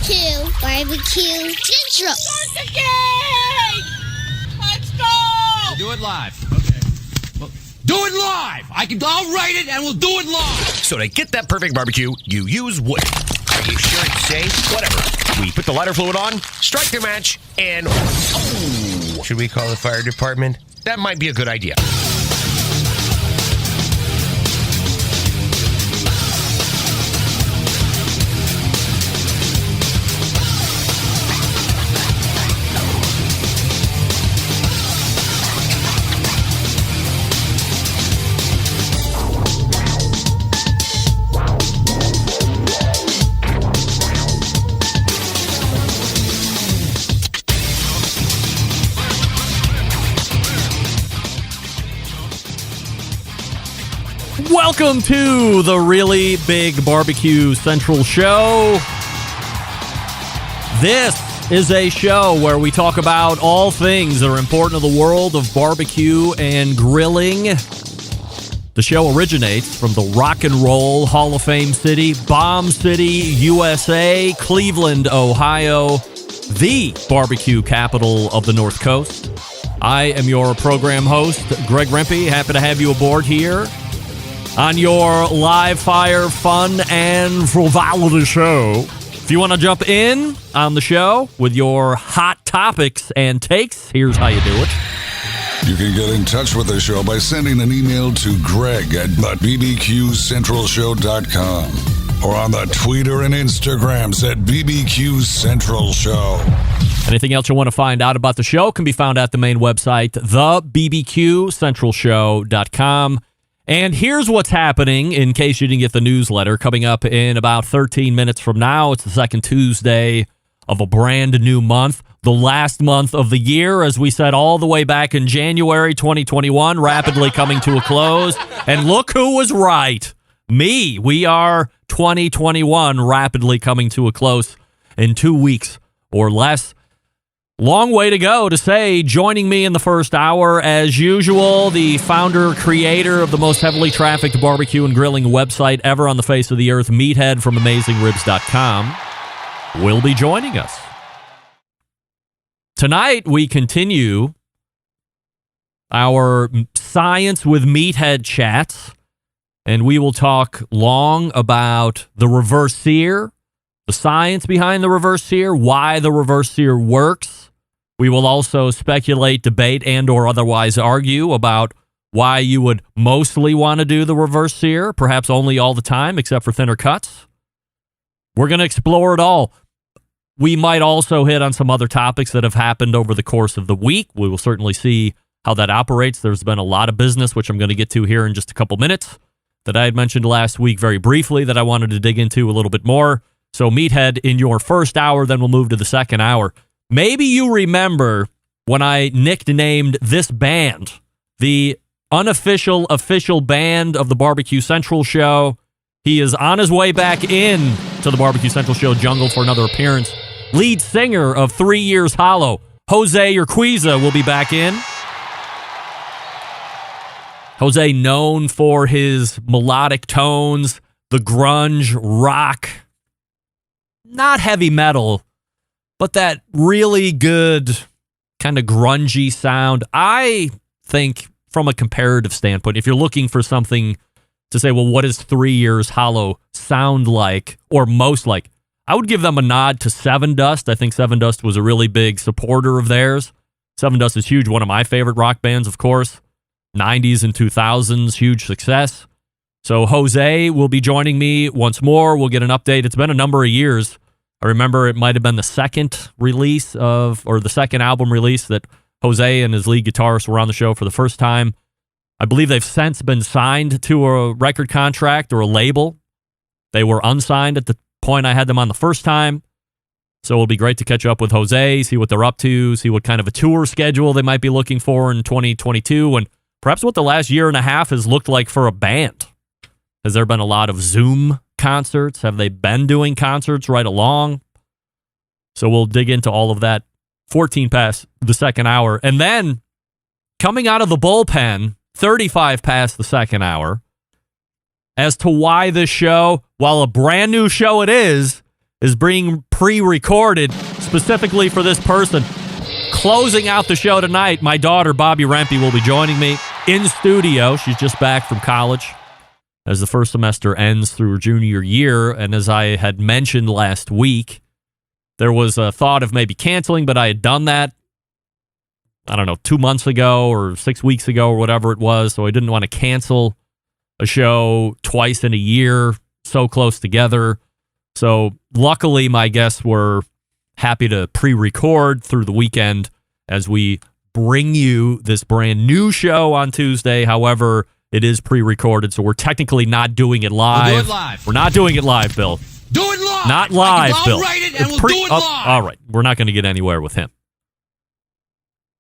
Barbecue Central. Start the game! Let's go! Do it live. Okay. Well, do it live! I'll write it and we'll do it live! So to get that perfect barbecue, you use wood. Are you sure it's safe? Whatever. We put the lighter fluid on, strike the match, and... Oh! Should we call the fire department? That might be a good idea. Welcome to the Really Big Barbecue Central Show. This is a show where we talk about all things that are important to the world of barbecue and grilling. The show originates from the Rock and Roll Hall of Fame city, Bomb City, USA, Cleveland, Ohio, the barbecue capital of the North Coast. I am your program host, Greg Rempe. Happy to have you aboard here on your live fire fun and frivolity show. If you want to jump in on the show with your hot topics and takes, here's how you do it. You can get in touch with the show by sending an email to greg@bbqcentralshow.com or on the Twitter and Instagrams at BBQ Central Show. Anything else you want to find out about the show can be found at the main website, thebbqcentralshow.com. And here's what's happening, in case you didn't get the newsletter, coming up in about 13 minutes from now. It's the second Tuesday of a brand new month, the last month of the year, as we said all the way back in January 2021, rapidly coming to a close. And look who was right. Me. We are 2021 rapidly coming to a close in 2 weeks or less. Long way to go to say, joining me in the first hour, as usual, the founder, creator of the most heavily trafficked barbecue and grilling website ever on the face of the earth, Meathead from AmazingRibs.com, will be joining us. Tonight, we continue our Science with Meathead chats, and we will talk long about the reverse sear, the science behind the reverse sear, why the reverse sear works. We will also speculate, debate, and or otherwise argue about why you would mostly want to do the reverse sear, perhaps only all the time, except for thinner cuts. We're going to explore it all. We might also hit on some other topics that have happened over the course of the week. We will certainly see how that operates. There's been a lot of business, which I'm going to get to here in just a couple minutes, that I had mentioned last week very briefly that I wanted to dig into a little bit more. So Meathead in your first hour, then we'll move to the second hour. Maybe you remember when I nicknamed this band the unofficial official band of the Barbecue Central Show. He is on his way back in to the Barbecue Central Show jungle for another appearance. Lead singer of 3 Years Hollow, Jose Urquiza, will be back in. Jose, known for his melodic tones, the grunge, rock, not heavy metal, but that really good kind of grungy sound. I think from a comparative standpoint, if you're looking for something to say, well, what does 3 Years Hollow sound like or most like, I would give them a nod to Seven Dust. I think Seven Dust was a really big supporter of theirs. Seven Dust is huge. One of my favorite rock bands, of course. 90s and 2000s, huge success. So Jose will be joining me once more. We'll get an update. It's been a number of years. I remember it might have been the second release or the second album release that Jose and his lead guitarist were on the show for the first time. I believe they've since been signed to a record contract or a label. They were unsigned at the point I had them on the first time. So it'll be great to catch up with Jose, see what they're up to, see what kind of a tour schedule they might be looking for in 2022, and perhaps what the last year and a half has looked like for a band. Has there been a lot of Zoom concerts? Have they been doing concerts right along? So we'll dig into all of that 14 past the second hour. And then coming out of the bullpen, 35 past the second hour, as to why this show, while a brand new show it is is being pre-recorded specifically for this person. Closing out the show tonight, my daughter, Bobby Rempe, will be joining me in studio. She's just back from college as the first semester ends through her junior year. And as I had mentioned last week, there was a thought of maybe canceling, but I had done that, I don't know, 2 months ago or 6 weeks ago or whatever it was. So I didn't want to cancel a show twice in a year so close together. So luckily, my guests were happy to pre-record through the weekend as we bring you this brand new show on Tuesday. However, it is pre-recorded, so we're technically not doing it live. We'll do it live. We're not doing it live, Bill. Do it live. Not live, Bill. I'll write it and we'll do it live. All right. We're not going to get anywhere with him.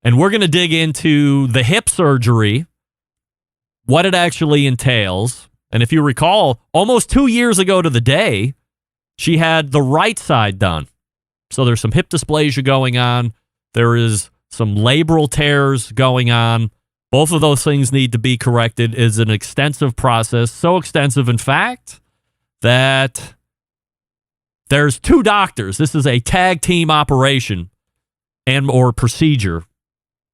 And we're going to dig into the hip surgery, what it actually entails. And if you recall, almost 2 years ago to the day, she had the right side done. So there's some hip dysplasia going on. There is some labral tears going on. Both of those things need to be corrected. It's an extensive process, so extensive, in fact, that there's 2 doctors. This is a tag team operation and or procedure.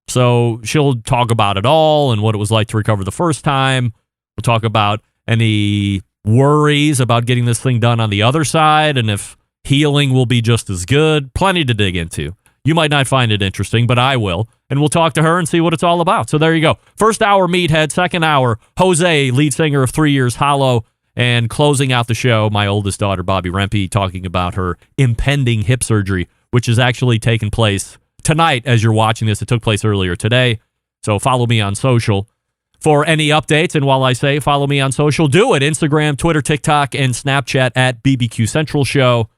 So she'll talk about it all and what it was like to recover the first time. We'll talk about any worries about getting this thing done on the other side and if healing will be just as good. Plenty to dig into. You might not find it interesting, but I will. And we'll talk to her and see what it's all about. So there you go. First hour, Meathead. Second hour, Jose, lead singer of 3 Years Hollow. And closing out the show, my oldest daughter, Bobby Rempe, talking about her impending hip surgery, which is actually taking place tonight as you're watching this. It took place earlier today. So follow me on social for any updates. And while I say follow me on social, do it. Instagram, Twitter, TikTok, and Snapchat at BBQ Central Show.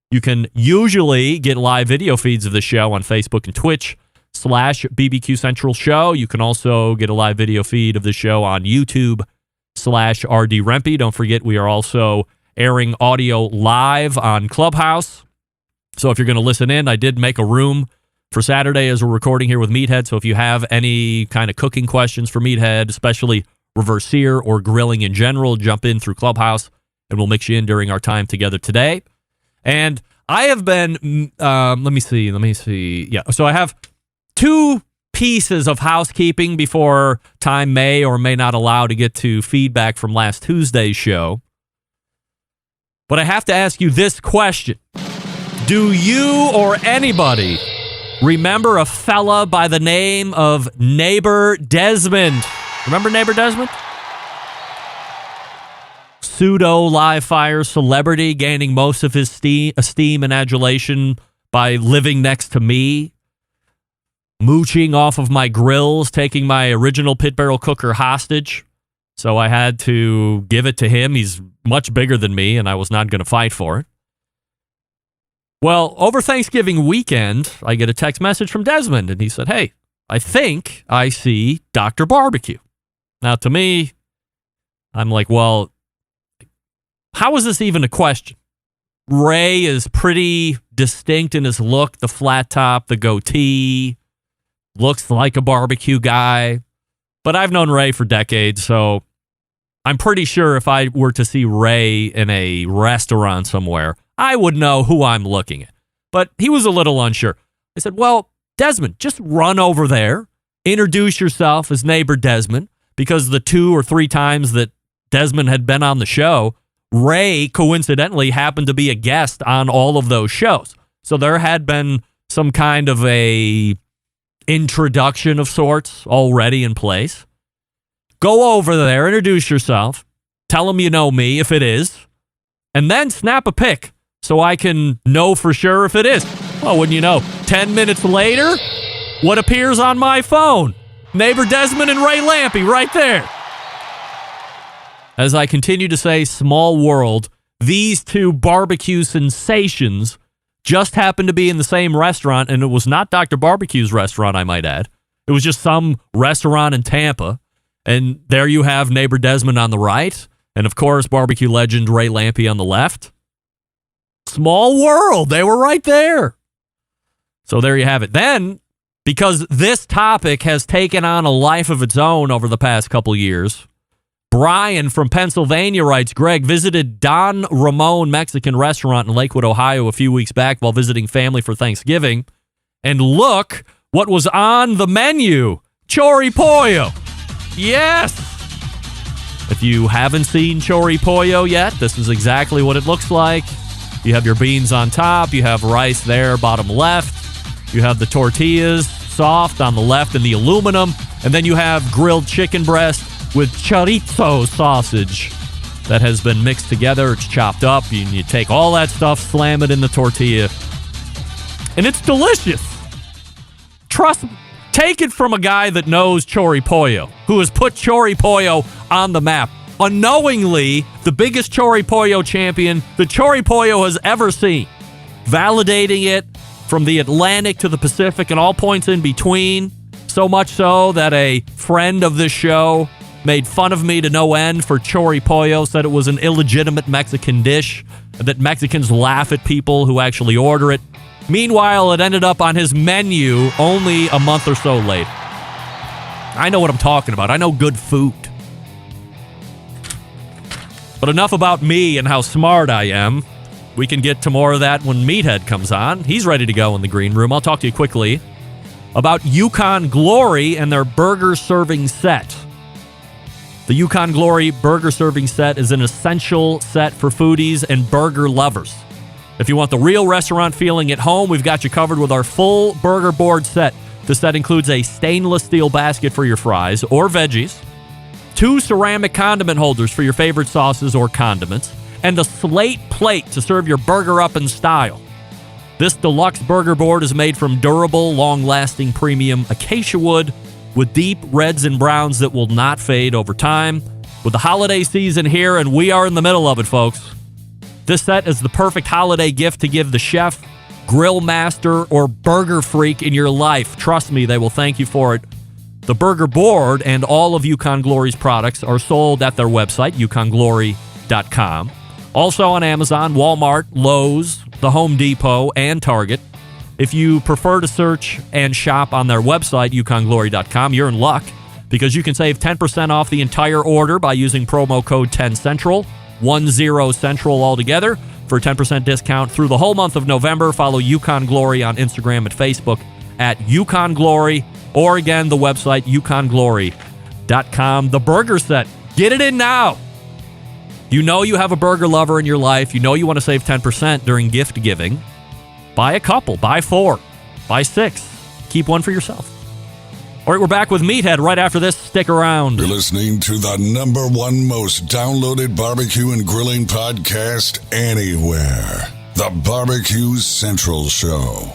You can usually get live video feeds of the show on Facebook and Twitch /BBQ Central Show. You can also get a live video feed of the show on YouTube /RD Rempe. Don't forget, we are also airing audio live on Clubhouse. So if you're going to listen in, I did make a room for Saturday as we're recording here with Meathead. So if you have any kind of cooking questions for Meathead, especially reverse sear or grilling in general, jump in through Clubhouse and we'll mix you in during our time together today. And I have been, let me see. Yeah, so I have 2 pieces of housekeeping before time may or may not allow to get to feedback from last Tuesday's show. But I have to ask you this question. Do you or anybody remember a fella by the name of Neighbor Desmond? Remember Neighbor Desmond? Pseudo live fire celebrity gaining most of his esteem and adulation by living next to me, mooching off of my grills, taking my original pit barrel cooker hostage. So I had to give it to him. He's much bigger than me, and I was not going to fight for it. Well, over Thanksgiving weekend, I get a text message from Desmond, and he said, "Hey, I think I see Dr. Barbecue." Now, to me, I'm like, well, how is this even a question? Ray is pretty distinct in his look, the flat top, the goatee, looks like a barbecue guy. But I've known Ray for decades, so I'm pretty sure if I were to see Ray in a restaurant somewhere, I would know who I'm looking at. But he was a little unsure. I said, well, Desmond, just run over there, introduce yourself as Neighbor Desmond, because the 2 or 3 times that Desmond had been on the show, Ray coincidentally happened to be a guest on all of those shows. So there had been some kind of a introduction of sorts already in place. Go over there, introduce yourself, tell them you know me if it is, and then snap a pic so I can know for sure if it is. Well, wouldn't you know, 10 minutes later, what appears on my phone? Neighbor Desmond and Ray Lampe right there. As I continue to say, small world, these 2 barbecue sensations just happened to be in the same restaurant, and it was not Dr. Barbecue's restaurant, I might add. It was just some restaurant in Tampa, and there you have Neighbor Desmond on the right, and of course, barbecue legend Ray Lampe on the left. Small world, they were right there. So there you have it. Then, because this topic has taken on a life of its own over the past couple years, Brian from Pennsylvania writes, Greg visited Don Ramon Mexican restaurant in Lakewood, Ohio a few weeks back while visiting family for Thanksgiving. And look what was on the menu. Chori pollo. Yes. If you haven't seen chori pollo yet, this is exactly what it looks like. You have your beans on top. You have rice there, bottom left. You have the tortillas, soft on the left in the aluminum. And then you have grilled chicken breast with chorizo sausage that has been mixed together. It's chopped up. You take all that stuff, slam it in the tortilla. And it's delicious. Trust me. Take it from a guy that knows chori pollo, who has put chori pollo on the map. Unknowingly, the biggest chori pollo champion the chori pollo has ever seen. Validating it from the Atlantic to the Pacific and all points in between. So much so that a friend of this show made fun of me to no end for chori pollo, said it was an illegitimate Mexican dish, that Mexicans laugh at people who actually order it. Meanwhile, it ended up on his menu only a month or so later. I know what I'm talking about. I know good food. But enough about me and how smart I am. We can get to more of that when Meathead comes on. He's ready to go in the green room. I'll talk to you quickly about Yukon Glory and their burger serving set. The Yukon Glory burger serving set is an essential set for foodies and burger lovers. If you want the real restaurant feeling at home, we've got you covered with our full burger board set. The set includes a stainless steel basket for your fries or veggies, 2 ceramic condiment holders for your favorite sauces or condiments, and a slate plate to serve your burger up in style. This deluxe burger board is made from durable, long-lasting premium acacia wood with deep reds and browns that will not fade over time. With the holiday season here, and we are in the middle of it, folks, this set is the perfect holiday gift to give the chef, grill master, or burger freak in your life. Trust me, they will thank you for it. The burger board and all of Yukon Glory's products are sold at their website, yukonglory.com. Also on Amazon, Walmart, Lowe's, the Home Depot, and Target. If you prefer to search and shop on their website, yukonglory.com, you're in luck because you can save 10% off the entire order by using promo code 10Central. 10 Central altogether for a 10% discount through the whole month of November. Follow Yukon Glory on Instagram and Facebook at Yukon Glory, or again, the website, yukonglory.com. The burger set. Get it in now. You know you have a burger lover in your life. You know you want to save 10% during gift giving. Buy a couple. Buy 4. Buy 6. Keep one for yourself. All right, we're back with Meathead right after this. Stick around. You're listening to the #1 most downloaded barbecue and grilling podcast anywhere. The Barbecue Central Show.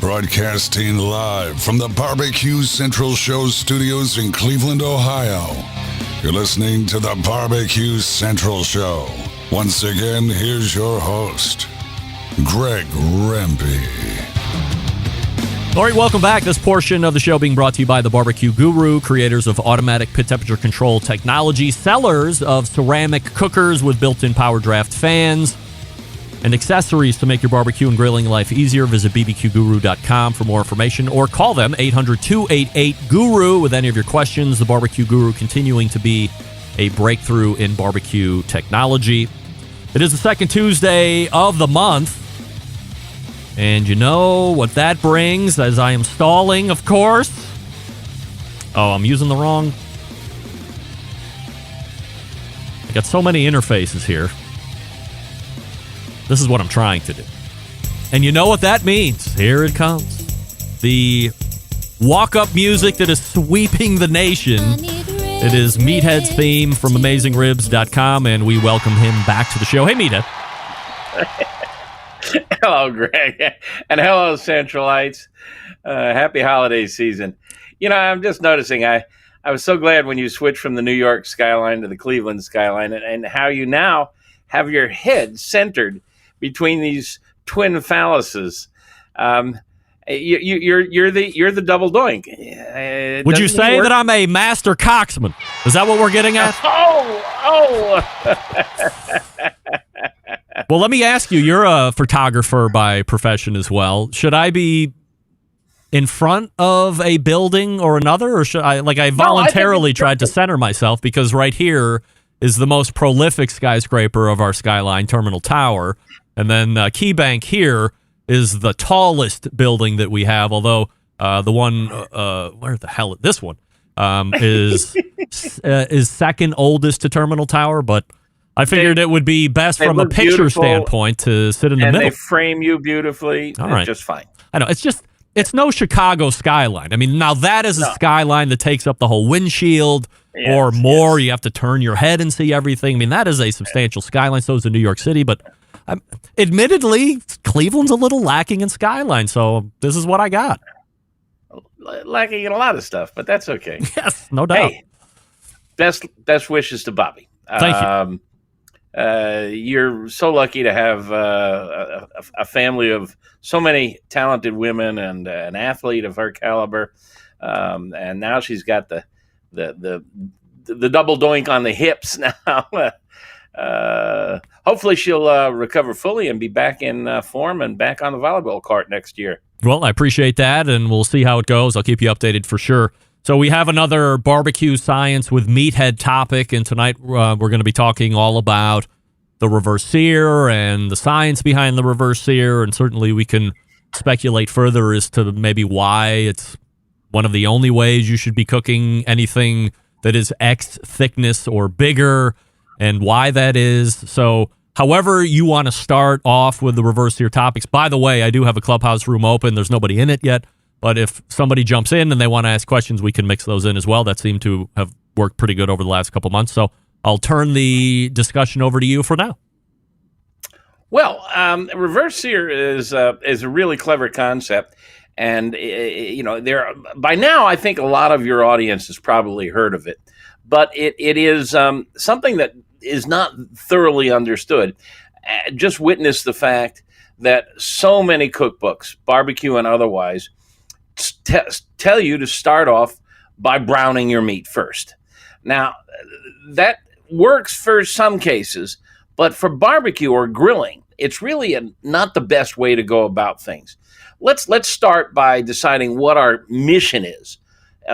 Broadcasting live from the Barbecue Central Show studios in Cleveland, Ohio. You're listening to the Barbecue Central Show. Once again, here's your host, Greg Rempe. All right, welcome back. This portion of the show being brought to you by the Barbecue Guru, creators of automatic pit temperature control technology, sellers of ceramic cookers with built-in power draft fans, and accessories to make your barbecue and grilling life easier. Visit bbqguru.com for more information or call them 800-288-GURU with any of your questions. The Barbecue Guru continuing to be a breakthrough in barbecue technology. It is the second Tuesday of the month. And you know what that brings as I am stalling, of course. Oh, I'm using the wrong. I got so many interfaces here. This is what I'm trying to do. And you know what that means. Here it comes. The walk-up music that is sweeping the nation. It is Meathead's theme from AmazingRibs.com, and we welcome him back to the show. Hey, Meathead. Hello, Greg. And hello, Centralites. Happy holiday season. You know, I'm just noticing, I was so glad when you switched from the New York skyline to the Cleveland skyline, and how you now have your head centered between these twin phalluses. You're the double doink. Would you say that I'm a master coxman? Is that what we're getting at? Oh. Well, let me ask you. You're a photographer by profession as well. Should I be in front of a building or another, or should I voluntarily tried to center myself because right here is the most prolific skyscraper of our skyline, Terminal Tower, and then Key Bank here is the tallest building that we have, although the one where the hell this one is second oldest to Terminal Tower, but I figured it would be best from a picture standpoint to sit in the middle. And they frame you beautifully. All right. Just fine. I know. It's no Chicago skyline. I mean, now that is a skyline that takes up the whole windshield or more. Yes. You have to turn your head and see everything. I mean, that is a substantial skyline. So is the New York City. But admittedly, Cleveland's a little lacking in skyline. So this is what I got. Lacking in a lot of stuff, but that's okay. Yes, no doubt. Hey, best wishes to Bobby. Thank you. You're so lucky to have a family of so many talented women and an athlete of her caliber, and now she's got the double doink on the hips now. Hopefully she'll recover fully and be back in form and back on the volleyball court next year. Well, I appreciate that, and we'll see how it goes. I'll keep you updated for sure. So we have another barbecue science with meathead topic, and tonight we're going to be talking all about the reverse sear and the science behind the reverse sear, and certainly we can speculate further as to maybe why it's one of the only ways you should be cooking anything that is X thickness or bigger, and why that is. So however you want to start off with the reverse sear topics. By the way, I do have a clubhouse room open. There's nobody in it yet. But if somebody jumps in and they want to ask questions, we can mix those in as well. That seemed to have worked pretty good over the last couple months. So I'll turn the discussion over to you for now. Well, reverse sear is a really clever concept. And, by now, I think a lot of your audience has probably heard of it. But it is something that is not thoroughly understood. Just witness the fact that so many cookbooks, barbecue and otherwise, tell you to start off by browning your meat first. Now, that works for some cases, but for barbecue or grilling, it's really not the best way to go about things. Let's start by deciding what our mission is.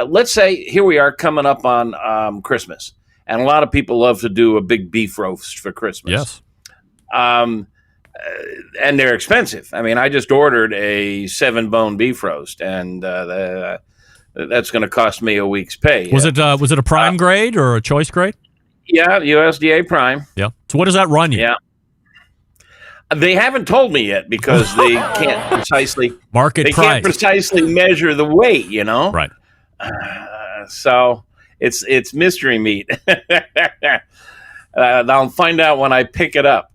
Let's say here we are coming up on Christmas, and a lot of people love to do a big beef roast for Christmas. Yes. And they're expensive. I mean, I just ordered a 7-bone beef roast, and that's going to cost me a week's pay. Was it a prime grade or a choice grade? Yeah, USDA prime. Yeah. So what does that run you? Yeah. They haven't told me yet because they can't precisely can't precisely measure the weight. Right. So it's mystery meat. I'll find out when I pick it up.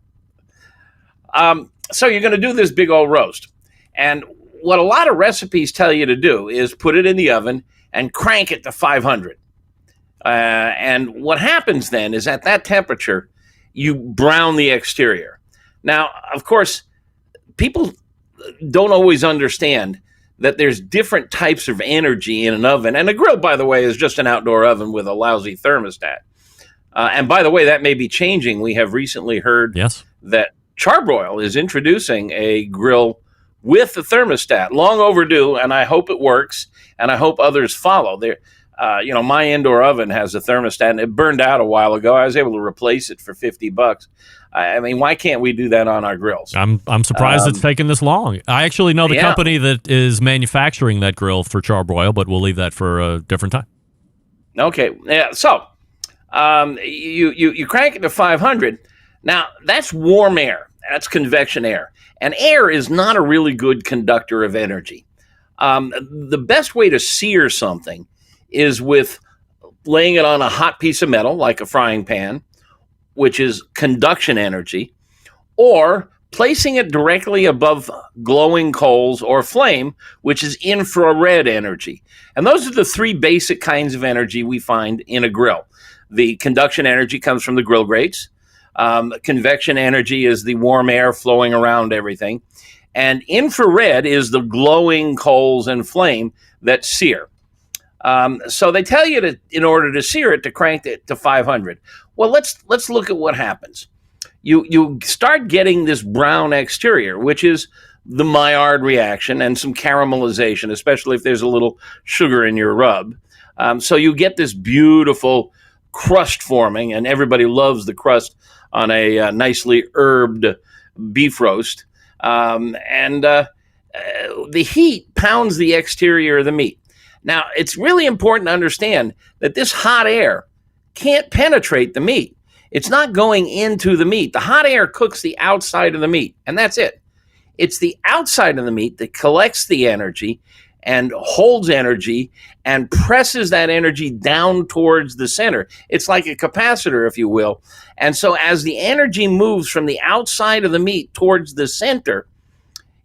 So you're going to do this big old roast. And what a lot of recipes tell you to do is put it in the oven and crank it to 500. And what happens then is at that temperature, you brown the exterior. Now, of course, people don't always understand that there's different types of energy in an oven. And a grill, by the way, is just an outdoor oven with a lousy thermostat. And by the way, that may be changing. We have recently heard that Charbroil is introducing a grill with a thermostat. Long overdue, and I hope it works, and I hope others follow. My indoor oven has a thermostat, and it burned out a while ago. I was able to replace it for $50. I mean, why can't we do that on our grills? I'm surprised it's taken this long. I actually know the company that is manufacturing that grill for Charbroil, but we'll leave that for a different time. Okay. Yeah. So you crank it to 500. Now, that's warm air. That's convection air. And air is not a really good conductor of energy. The best way to sear something is with laying it on a hot piece of metal, like a frying pan, which is conduction energy, or placing it directly above glowing coals or flame, which is infrared energy. And those are the three basic kinds of energy we find in a grill. The conduction energy comes from the grill grates. Convection energy is the warm air flowing around everything. And infrared is the glowing coals and flame that sear. So they tell you in order to sear it, to crank it to 500. Well, let's look at what happens. You start getting this brown exterior, which is the Maillard reaction and some caramelization, especially if there's a little sugar in your rub. So you get this beautiful crust forming, and everybody loves the crust on a nicely herbed beef roast. The heat pounds the exterior of the meat. Now, it's really important to understand that this hot air can't penetrate the meat. It's not going into the meat. The hot air cooks the outside of the meat, and that's it. It's the outside of the meat that collects the energy and holds energy and presses that energy down towards the center. It's like a capacitor, if you will. And so as the energy moves from the outside of the meat towards the center,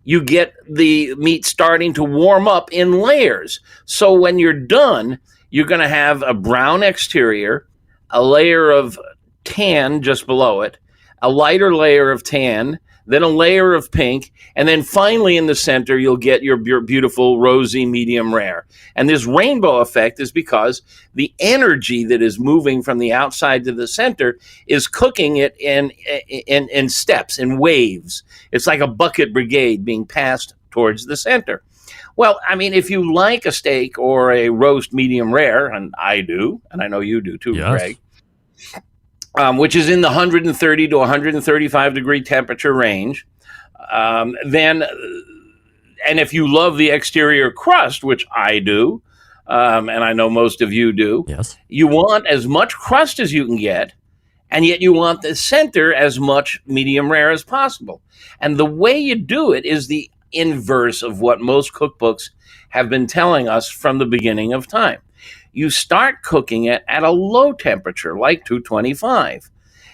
you get the meat starting to warm up in layers. So when you're done, you're going to have a brown exterior, a layer of tan just below it, a lighter layer of tan, then a layer of pink, and then finally in the center, you'll get your beautiful rosy medium rare. And this rainbow effect is because the energy that is moving from the outside to the center is cooking it in steps, in waves. It's like a bucket brigade being passed towards the center. Well, I mean, if you like a steak or a roast medium rare, and I do, and I know you do too, Yes. Greg, which is in the 130 to 135 degree temperature range, and if you love the exterior crust, which I do, and I know most of you do, Yes. you want as much crust as you can get, and yet you want the center as much medium rare as possible. And the way you do it is the inverse of what most cookbooks have been telling us from the beginning of time. You start cooking it at a low temperature, like 225.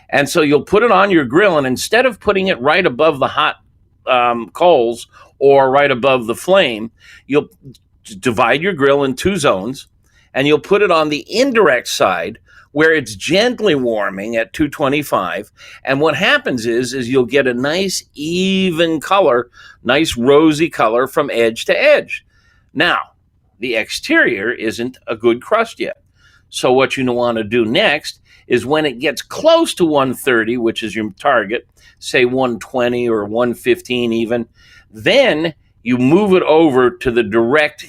And so you'll put it on your grill, and instead of putting it right above the hot coals or right above the flame, you'll divide your grill in two zones, and you'll put it on the indirect side where it's gently warming at 225. And what happens is you'll get a nice even color, nice rosy color from edge to edge. Now, the exterior isn't a good crust yet. So what you want to do next is when it gets close to 130, which is your target, say 120 or 115 even, then you move it over to the direct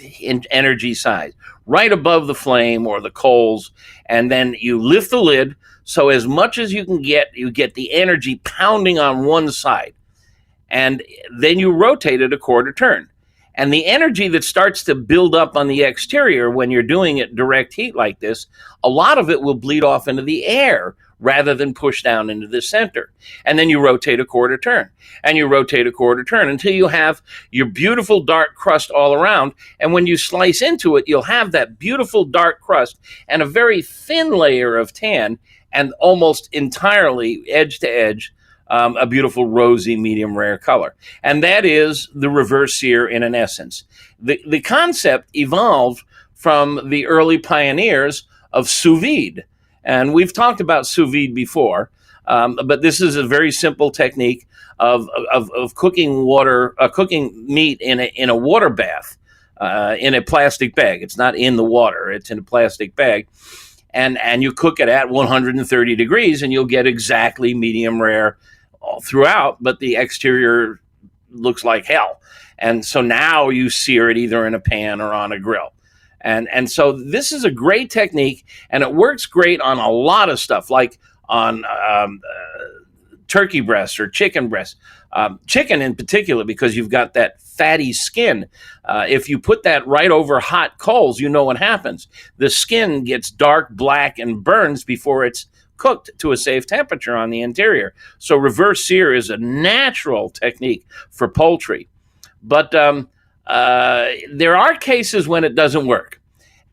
energy side, right above the flame or the coals, and then you lift the lid so as much as you can get, you get the energy pounding on one side, and then you rotate it a quarter turn. And the energy that starts to build up on the exterior when you're doing it direct heat like this, a lot of it will bleed off into the air rather than push down into the center. And then you rotate a quarter turn, and you rotate a quarter turn until you have your beautiful dark crust all around. And when you slice into it, you'll have that beautiful dark crust and a very thin layer of tan, and almost entirely edge to edge, a beautiful rosy medium rare color. And that is the reverse sear in an essence. The concept evolved from the early pioneers of sous vide. And we've talked about sous vide before, but this is a very simple technique of cooking meat in a water bath, in a plastic bag. It's not in the water, it's in a plastic bag. And you cook it at 130 degrees, and you'll get exactly medium rare all throughout, but the exterior looks like hell. And so now you sear it either in a pan or on a grill. And so this is a great technique, and it works great on a lot of stuff, like on turkey breasts or chicken breasts. Chicken in particular, because you've got that fatty skin. If you put that right over hot coals, you know what happens. The skin gets dark black and burns before it's cooked to a safe temperature on the interior. So reverse sear is a natural technique for poultry. But there are cases when it doesn't work.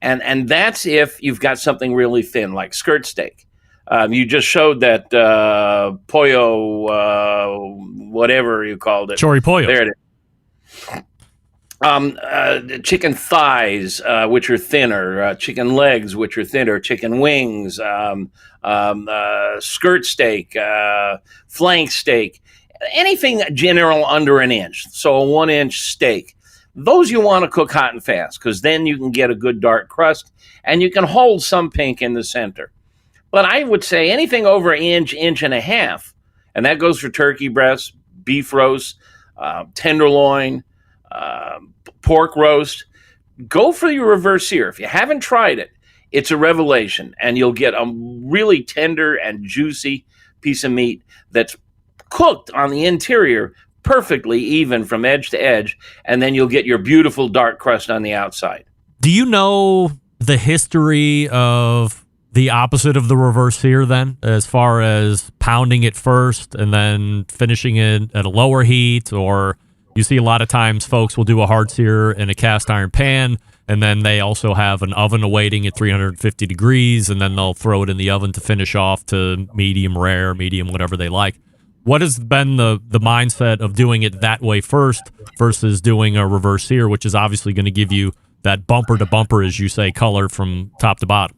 And that's if you've got something really thin, like skirt steak. You just showed that pollo, whatever you called it. Chori pollo. There it is. Chicken thighs, which are thinner, chicken legs, which are thinner, chicken wings, skirt steak, flank steak. anything general under an inch, so a 1-inch steak, those you want to cook hot and fast because then you can get a good dark crust and you can hold some pink in the center. But I would say anything over an inch, inch and a half, and that goes for turkey breast, beef roast, tenderloin, pork roast, go for your reverse sear. If you haven't tried it, it's a revelation, and you'll get a really tender and juicy piece of meat that's cooked on the interior perfectly even from edge to edge, and then you'll get your beautiful dark crust on the outside. Do you know the history of the opposite of the reverse sear then, as far as pounding it first and then finishing it at a lower heat? Or you see a lot of times folks will do a hard sear in a cast iron pan, and then they also have an oven awaiting at 350 degrees, and then they'll throw it in the oven to finish off to medium rare, medium, whatever they like. What has been the mindset of doing it that way first versus doing a reverse sear, which is obviously going to give you that bumper to bumper, as you say, color from top to bottom?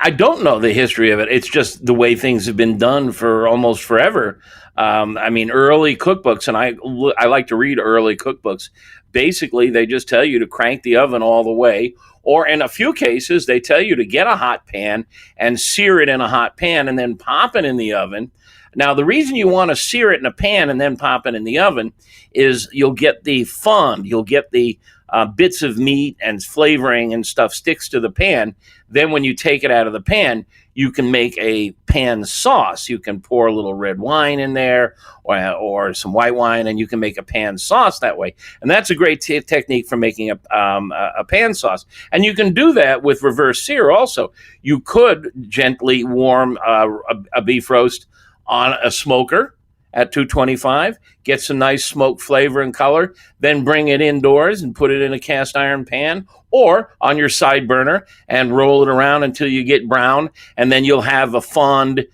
I don't know the history of it. It's just the way things have been done for almost forever. I mean, early cookbooks, and I like to read early cookbooks. Basically, they just tell you to crank the oven all the way, or in a few cases, they tell you to get a hot pan and sear it in a hot pan and then pop it in the oven. Now, the reason you want to sear it in a pan and then pop it in the oven is you'll get the fond, you'll get the bits of meat and flavoring and stuff sticks to the pan. Then when you take it out of the pan, you can make a pan sauce. You can pour a little red wine in there or some white wine, and you can make a pan sauce that way. And that's a great technique for making a pan sauce. And you can do that with reverse sear also. You could gently warm a beef roast on a smoker at 225, get some nice smoke flavor and color, then bring it indoors and put it in a cast iron pan or on your side burner and roll it around until you get brown, and then you'll have a fond.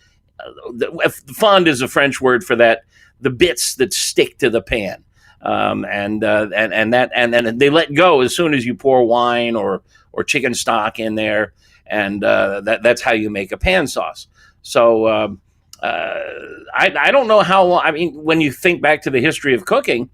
Fond is a French word for that, the bits that stick to the pan, and then they let go as soon as you pour wine or chicken stock in there, and that's how you make a pan sauce. So. I don't know how long. I mean, when you think back to the history of cooking,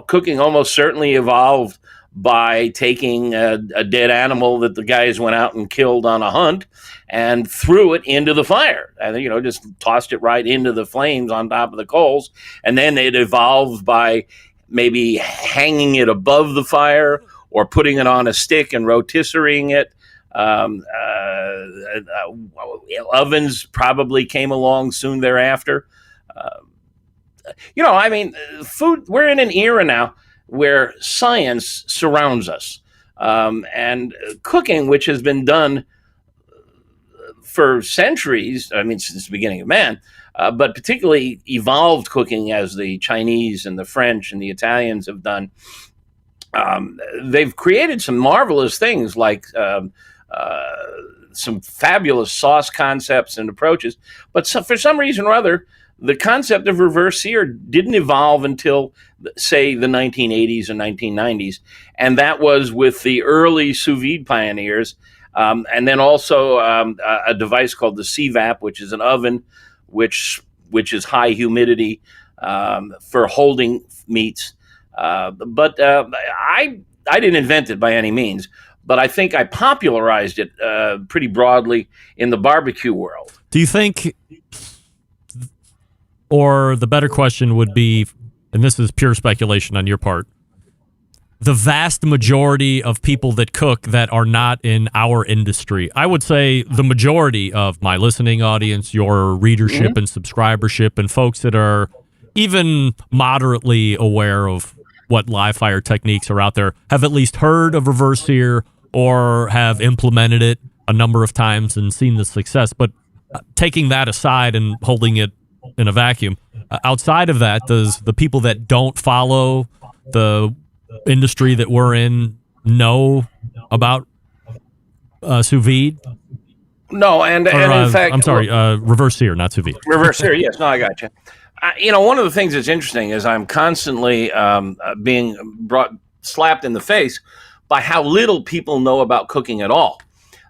cooking almost certainly evolved by taking a dead animal that the guys went out and killed on a hunt and threw it into the fire, and just tossed it right into the flames on top of the coals, and then it evolved by maybe hanging it above the fire or putting it on a stick and rotisserieing it. Ovens probably came along soon thereafter. Food, we're in an era now where science surrounds us. And cooking, which has been done for centuries, since the beginning of man, but particularly evolved cooking as the Chinese and the French and the Italians have done, they've created some marvelous things like some fabulous sauce concepts and approaches, but for some reason or other, the concept of reverse sear didn't evolve until, say, the 1980s and 1990s, and that was with the early sous vide pioneers, and then also a device called the CVAP, which is an oven which is high humidity for holding meats. But I didn't invent it by any means, but I think I popularized it pretty broadly in the barbecue world. Do you think, or the better question would be, and this is pure speculation on your part, the vast majority of people that cook that are not in our industry, I would say the majority of my listening audience, your readership and subscribership, and folks that are even moderately aware of what live fire techniques are out there, have at least heard of reverse sear or have implemented it a number of times and seen the success. But taking that aside and holding it in a vacuum, outside of that, does the people that don't follow the industry that we're in know about sous vide? No, and in fact, I'm sorry, reverse sear, not sous vide. Reverse sear, yes. No, I got you. One of the things that's interesting is I'm constantly being slapped in the face by how little people know about cooking at all.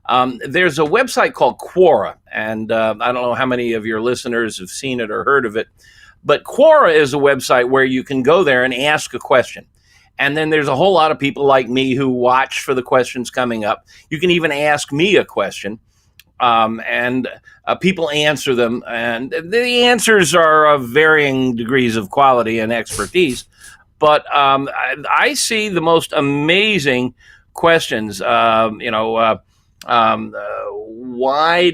There's a website called Quora, and I don't know how many of your listeners have seen it or heard of it, but Quora is a website where you can go there and ask a question. And then there's a whole lot of people like me who watch for the questions coming up. You can even ask me a question, and people answer them. And the answers are of varying degrees of quality and expertise. But I see the most amazing questions. Why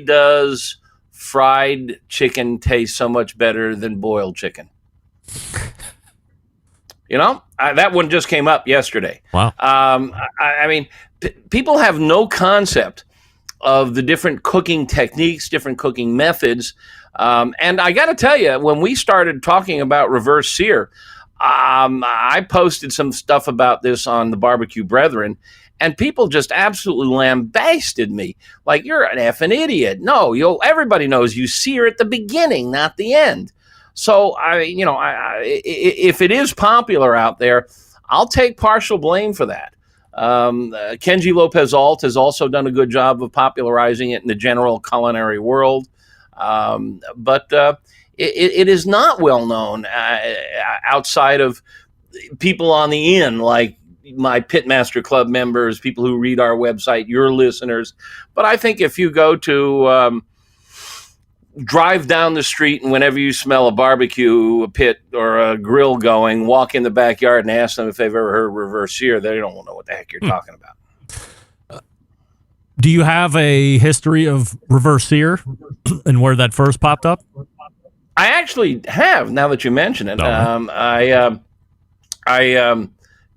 does fried chicken taste so much better than boiled chicken? That one just came up yesterday. Wow. People have no concept of the different cooking techniques, different cooking methods. And I got to tell you, when we started talking about reverse sear, I posted some stuff about this on the Barbecue Brethren, and people just absolutely lambasted me. Like, you're an effing idiot. No, everybody knows you sear at the beginning, not the end. So, if it is popular out there, I'll take partial blame for that. Kenji Lopez Alt has also done a good job of popularizing it in the general culinary world. But it is not well known outside of people on the inn, like my Pitmaster Club members, people who read our website, your listeners. But I think if you go to drive down the street, and whenever you smell a barbecue pit or a grill going, walk in the backyard and ask them if they've ever heard reverse sear, they don't know what the heck you're talking about. Do you have a history of reverse sear and where that first popped up? I actually have, now that you mention it. I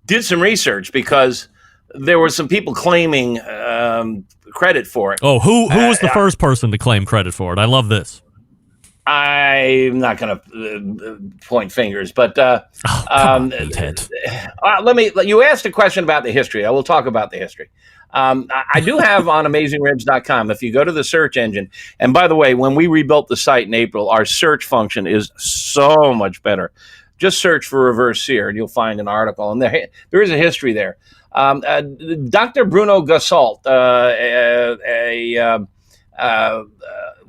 did some research because there were some people claiming credit for it. Oh, who was the first person to claim credit for it? I love this. I'm not going to point fingers, but you asked a question about the history. I will talk about the history. I do have on AmazingRibs.com, if you go to the search engine, and by the way, when we rebuilt the site in April, our search function is so much better. Just search for reverse sear, and you'll find an article, and there is a history there. Dr. Bruno Gasalt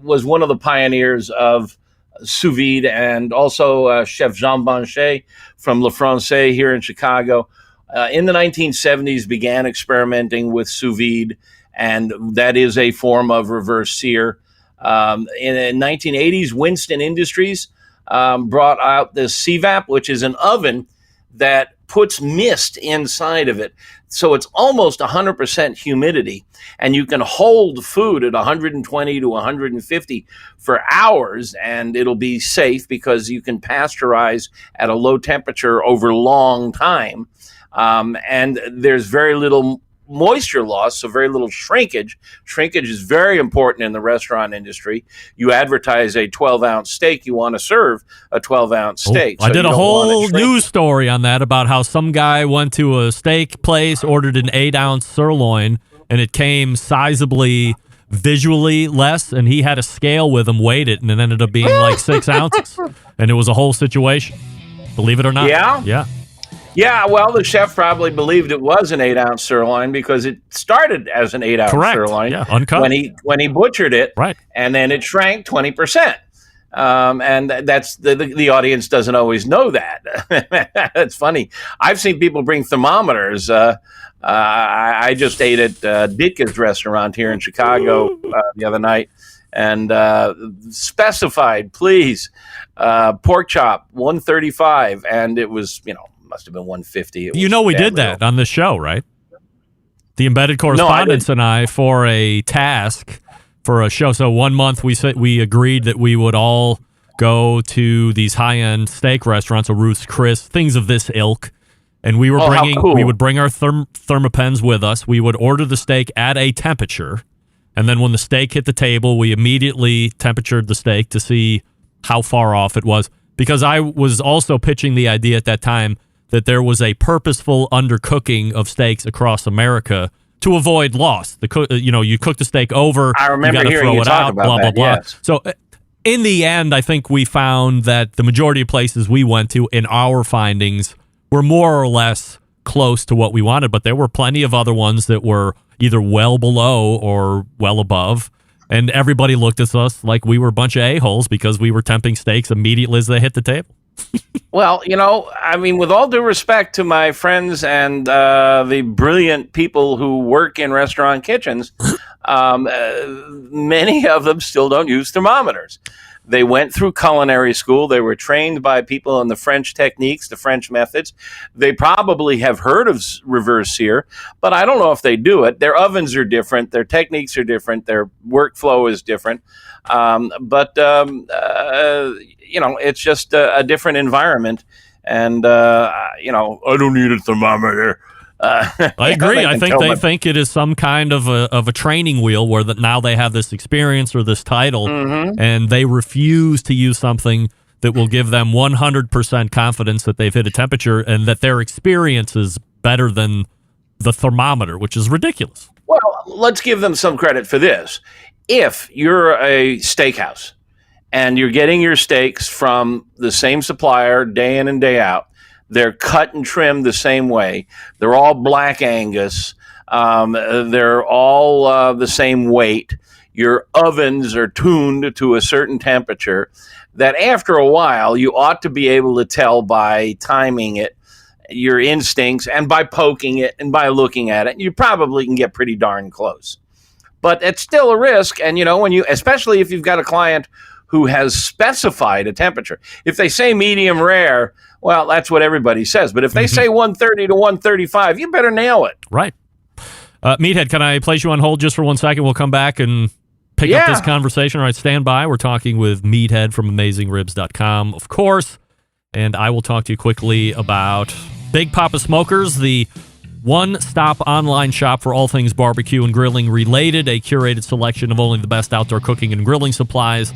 was one of the pioneers of sous vide, and also Chef Jean Banchet from Le Francais here in Chicago. In the 1970s, began experimenting with sous vide, and that is a form of reverse sear. In the 1980s, Winston Industries brought out this CVAP, which is an oven that puts mist inside of it. So it's almost 100% humidity, and you can hold food at 120 to 150 for hours, and it'll be safe because you can pasteurize at a low temperature over a long time. And there's very little moisture loss, so very little shrinkage. Shrinkage is very important in the restaurant industry. You advertise a 12-ounce steak, you want to serve a 12-ounce steak. I did a whole news story on that about how some guy went to a steak place, ordered an 8-ounce sirloin, and it came sizably visually less, and he had a scale with him, weighed it, and it ended up being like 6 ounces. And it was a whole situation. Believe it or not. Yeah? Yeah. Yeah, well, the chef probably believed it was an 8-ounce sirloin because it started as an 8-ounce sirloin. Yeah, uncut. When he butchered it, right, and then it shrank 20%. And that's the audience doesn't always know that. That's funny. I've seen people bring thermometers. I just ate at Ditka's restaurant here in Chicago the other night, and specified, please, pork chop 135, and it was, must have been 150. We did that on the show, right? The embedded correspondents and I, for a task for a show. So one month we agreed that we would all go to these high-end steak restaurants, a Ruth's Chris, things of this ilk. And we were we would bring our thermopens with us. We would order the steak at a temperature. And then when the steak hit the table, we immediately temperatured the steak to see how far off it was. Because I was also pitching the idea at that time that there was a purposeful undercooking of steaks across America to avoid loss. You cook the steak over, I remember you got to throw it out, blah, blah, blah. Yes. So in the end, I think we found that the majority of places we went to in our findings were more or less close to what we wanted, but there were plenty of other ones that were either well below or well above. And everybody looked at us like we were a bunch of a-holes because we were temping steaks immediately as they hit the table. Well, I mean, with all due respect to my friends and the brilliant people who work in restaurant kitchens, many of them still don't use thermometers. They went through culinary school. They were trained by people in the French techniques, the French methods. They probably have heard of reverse sear, but I don't know if they do it. Their ovens are different. Their techniques are different. Their workflow is different. It's just a different environment. And, I don't need a thermometer. I agree. I think they think it is some kind of a training wheel where now they have this experience or this title, and they refuse to use something that will give them 100% confidence that they've hit a temperature and that their experience is better than the thermometer, which is ridiculous. Well, let's give them some credit for this. If you're a steakhouse and you're getting your steaks from the same supplier day in and day out, they're cut and trimmed the same way. They're all black Angus. They're all the same weight. Your ovens are tuned to a certain temperature that after a while you ought to be able to tell by timing it, your instincts, and by poking it and by looking at it. You probably can get pretty darn close. But it's still a risk. And, especially if you've got a client who has specified a temperature. If they say medium rare, well, that's what everybody says. But if they say 130 to 135, you better nail it. Right. Meathead, can I place you on hold just for 1 second? We'll come back and pick up this conversation. All right, stand by. We're talking with Meathead from AmazingRibs.com, of course. And I will talk to you quickly about Big Papa Smokers, the one-stop online shop for all things barbecue and grilling related. A curated selection of only the best outdoor cooking and grilling supplies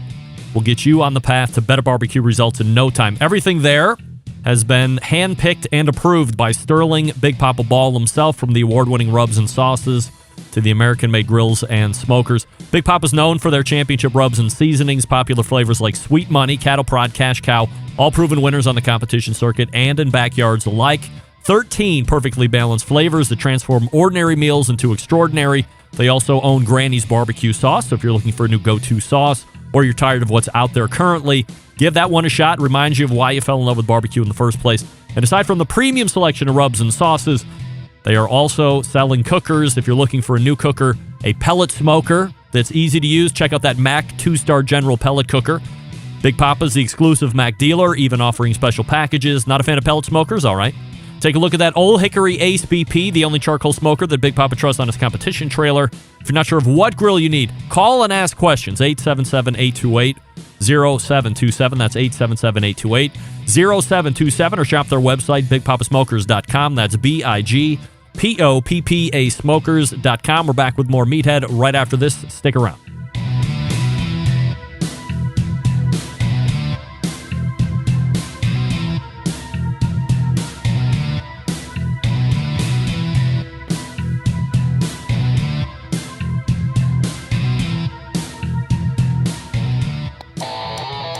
will get you on the path to better barbecue results in no time. Everything there has been handpicked and approved by Sterling Big Papa Ball himself, from the award-winning rubs and sauces to the American-made grills and smokers. Big Papa's known for their championship rubs and seasonings, popular flavors like Sweet Money, Cattle Prod, Cash Cow, all proven winners on the competition circuit and in backyards alike. 13 perfectly balanced flavors that transform ordinary meals into extraordinary. They also own Granny's barbecue sauce, so if you're looking for a new go-to sauce or you're tired of what's out there currently, give that one a shot. It reminds you of why you fell in love with barbecue in the first place. And aside from the premium selection of rubs and sauces, they are also selling cookers. If you're looking for a new cooker, a pellet smoker that's easy to use, check out that Mac 2-star General pellet cooker. Big Papa's the exclusive Mac dealer, even offering special packages. Not a fan of pellet smokers? All right. Take a look at that Old Hickory Ace BP, the only charcoal smoker that Big Papa trusts on his competition trailer. If you're not sure of what grill you need, call and ask questions. 877-828-0727. That's 877-828-0727. Or shop their website, bigpapasmokers.com. That's BIGPOPPA smokers.com. We're back with more Meathead right after this. Stick around.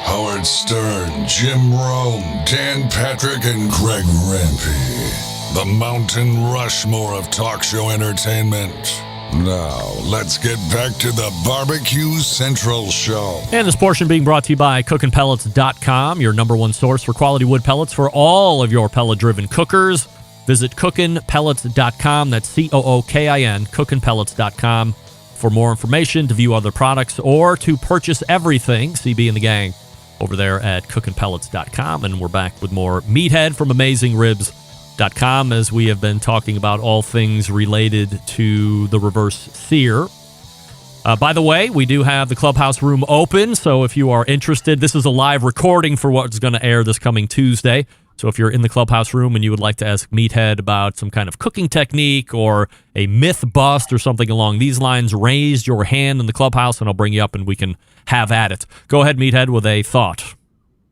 Howard Stern, Jim Rome, Dan Patrick, and Greg Rempe. The Mountain Rushmore of talk show entertainment. Now, let's get back to the Barbecue Central Show. And this portion being brought to you by cookinpellets.com, your number one source for quality wood pellets for all of your pellet-driven cookers. Visit cookinpellets.com. That's COOKIN, cookinpellets.com. For more information, to view other products, or to purchase everything, CB and the gang over there at cookinpellets.com. And we're back with more Meathead from AmazingRibs.com, as we have been talking about all things related to the reverse sear. By the way, we do have the clubhouse room open, so if you are interested, this is a live recording for what's going to air this coming Tuesday. So if you're in the clubhouse room and you would like to ask Meathead about some kind of cooking technique or a myth bust or something along these lines, raise your hand in the clubhouse and I'll bring you up and we can have at it. Go ahead, Meathead, with a thought.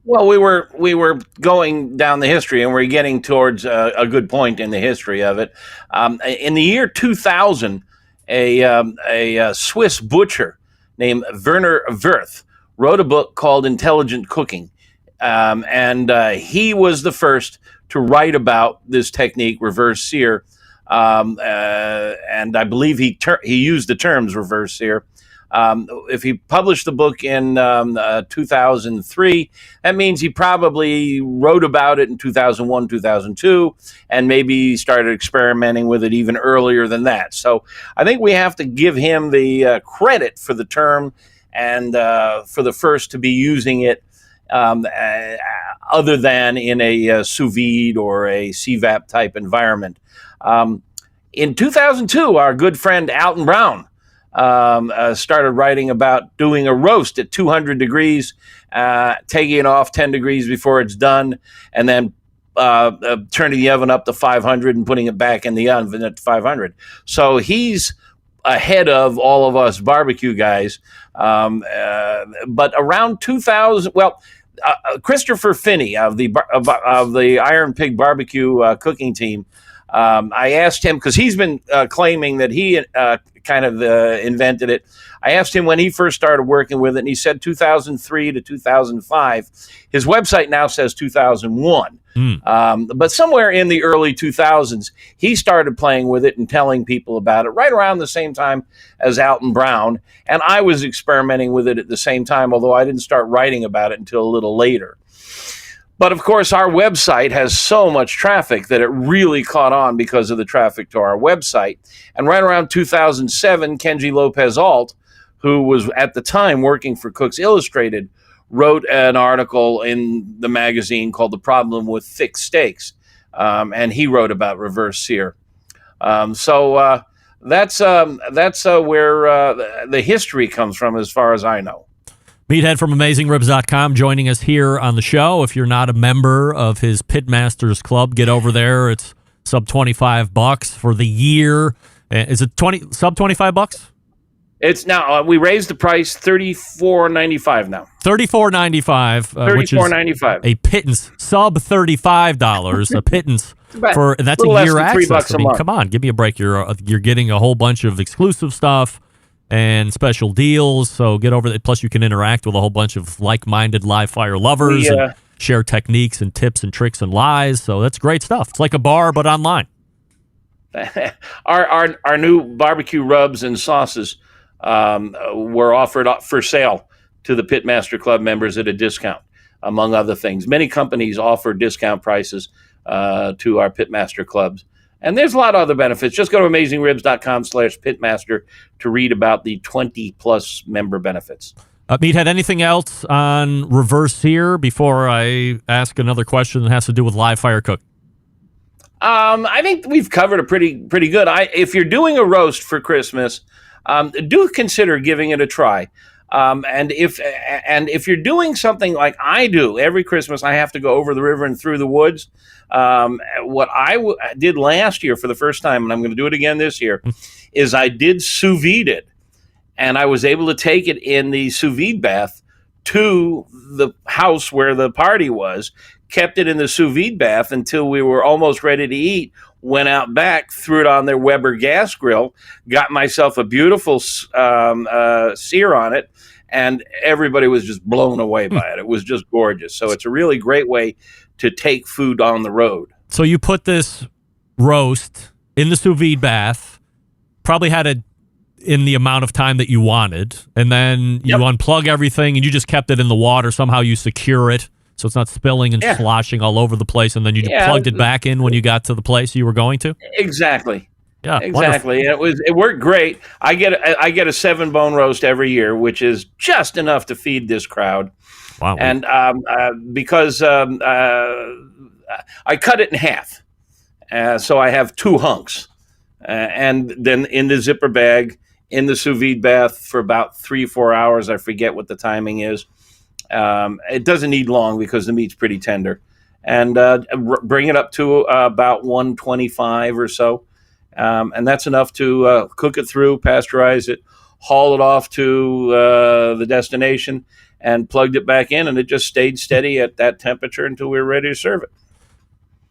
Well, we were going down the history, and we're getting towards a good point in the history of it. In the year 2000, a Swiss butcher named Werner Wirth wrote a book called Intelligent Cooking. And he was the first to write about this technique, reverse sear. And I believe he used the terms reverse sear. If he published the book in 2003, that means he probably wrote about it in 2001, 2002, and maybe started experimenting with it even earlier than that. So I think we have to give him the credit for the term and for the first to be using it other than in a sous vide or a CVAP type environment. In 2002, our good friend Alton Brown started writing about doing a roast at 200 degrees, taking it off 10 degrees before it's done, and then turning the oven up to 500 and putting it back in the oven at 500. So he's ahead of all of us barbecue guys. But around 2000, Christopher Finney of the Iron Pig Barbecue cooking team, I asked him, because he's been claiming that he kind of invented it. I asked him when he first started working with it, and he said 2003 to 2005. His website now says 2001. But somewhere in the early 2000s, he started playing with it and telling people about it right around the same time as Alton Brown. And I was experimenting with it at the same time, although I didn't start writing about it until a little later. But of course, our website has so much traffic that it really caught on because of the traffic to our website. And right around 2007, Kenji Lopez-Alt, who was at the time working for Cooks Illustrated, wrote an article in the magazine called The Problem with Thick Steaks. And he wrote about reverse sear. So that's where the history comes from, as far as I know. Meathead from AmazingRibs.com joining us here on the show. If you're not a member of his Pitmasters Club, get over there. It's sub $25 for the year. Is it sub $25? It's now we raised the price $34.95 now. $34.95, which is $34.95. a pittance, sub $35, a pittance for that's a year access. I mean, come on, give me a break. You're getting a whole bunch of exclusive stuff and special deals. So get over there. Plus, you can interact with a whole bunch of like-minded live fire lovers and share techniques and tips and tricks and lies. So that's great stuff. It's like a bar, but online. Our new barbecue rubs and sauces were offered for sale to the Pitmaster Club members at a discount, among other things. Many companies offer discount prices to our Pitmaster Clubs. And there's a lot of other benefits. Just go to AmazingRibs.com/Pitmaster to read about the 20-plus member benefits. Meathead, anything else on reverse sear before I ask another question that has to do with live fire cook? I think we've covered it pretty good. If you're doing a roast for Christmas, do consider giving it a try. And if you're doing something like I do every Christmas, I have to go over the river and through the woods. What I did last year for the first time, and I'm going to do it again this year, is I did sous vide it, and I was able to take it in the sous vide bath to the house where the party was, kept it in the sous vide bath until we were almost ready to eat, went out back, threw it on their Weber gas grill, got myself a beautiful sear on it, and everybody was just blown away by it. It was just gorgeous. So it's a really great way to take food on the road. So you put this roast in the sous vide bath, probably had it in the amount of time that you wanted, and then you unplug everything and you just kept it in the water. Somehow you secure it so it's not spilling and sloshing all over the place, and then you plugged it back in when you got to the place you were going to? Exactly. Yeah, exactly. It worked great. I get a 7-bone roast every year, which is just enough to feed this crowd. Wow. And because I cut it in half, so I have 2 hunks, and then in the zipper bag in the sous vide bath for about 3-4 hours. I forget what the timing is. It doesn't need long because the meat's pretty tender, and bring it up to about 125 or so. And that's enough to cook it through, pasteurize it, haul it off to the destination, and plugged it back in, and it just stayed steady at that temperature until we were ready to serve it.